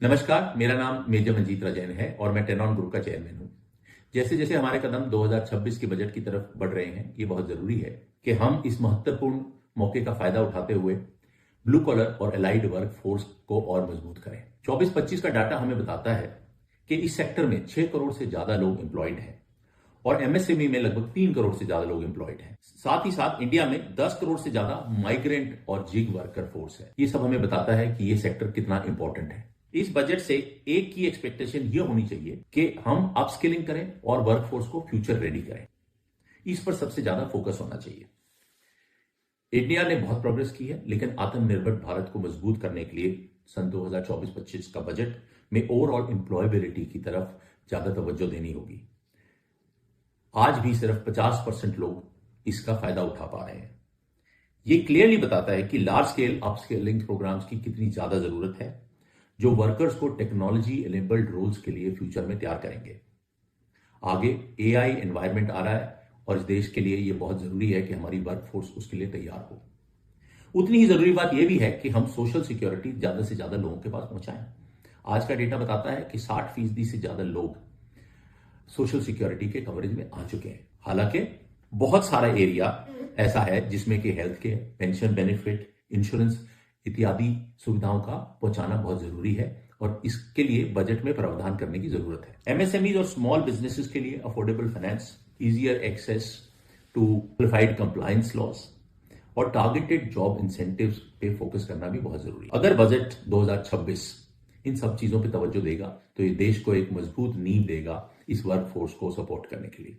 नमस्कार, मेरा नाम मेजर मंजीत राजैन है और मैं टेनॉन ग्रुप का चेयरमैन हूं। जैसे जैसे हमारे कदम 2026 के बजट की तरफ बढ़ रहे हैं, ये बहुत जरूरी है कि हम इस महत्वपूर्ण मौके का फायदा उठाते हुए ब्लू कॉलर और एलाइड वर्क फोर्स को और मजबूत करें। 24-25 का डाटा हमें बताता है कि इस सेक्टर में 6 करोड़ से ज्यादा लोग एम्प्लॉयड हैं और एमएसएमई में लगभग 3 करोड़ से ज्यादा लोग एम्प्लॉयड हैं। साथ ही साथ इंडिया में 10 करोड़ से ज्यादा माइग्रेंट और जिग वर्कर फोर्स है। ये सब हमें बताता है कि ये सेक्टर कितना इंपॉर्टेंट है। इस बजट से एक की एक्सपेक्टेशन ये होनी चाहिए कि हम अपस्किलिंग करें और वर्कफोर्स को फ्यूचर रेडी करें। इस पर सबसे ज्यादा फोकस होना चाहिए। इंडिया ने बहुत प्रोग्रेस की है, लेकिन आत्मनिर्भर भारत को मजबूत करने के लिए सन 2024-25 का बजट में ओवरऑल एम्प्लॉयबिलिटी की तरफ ज्यादा तवज्जो देनी होगी। आज भी सिर्फ 50% लोग इसका फायदा उठा पा रहे हैं। ये क्लियरली बताता है कि लार्ज स्केल अपस्किलिंग प्रोग्राम्स की कितनी ज्यादा जरूरत है, जो वर्कर्स को टेक्नोलॉजी एनेबल्ड रोल्स के लिए फ्यूचर में तैयार करेंगे। आगे एआई एनवायरनमेंट आ रहा है और इस देश के लिए यह बहुत जरूरी है कि हमारी वर्कफोर्स उसके लिए तैयार हो। उतनी ही जरूरी बात यह भी है कि हम सोशल सिक्योरिटी ज्यादा से ज्यादा लोगों के पास पहुंचाएं। आज का डेटा बताता है कि 60% से ज्यादा लोग सोशल सिक्योरिटी के कवरेज में आ चुके हैं। हालांकि बहुत सारा एरिया ऐसा है जिसमें कि health care, pension benefit, insurance इत्यादि सुविधाओं का पहुंचाना बहुत जरूरी है और इसके लिए बजट में प्रावधान करने की जरूरत है। एमएसएमई और स्मॉल बिजनेसेस के लिए affordable finance, easier access to qualified compliance laws और टारगेटेड जॉब इंसेंटिव्स पे फोकस करना भी बहुत जरूरी है। अगर बजट 2026 इन सब चीजों पे तवज्जो देगा तो ये देश को एक मजबूत नींव देगा इस वर्कफोर्स को सपोर्ट करने के लिए।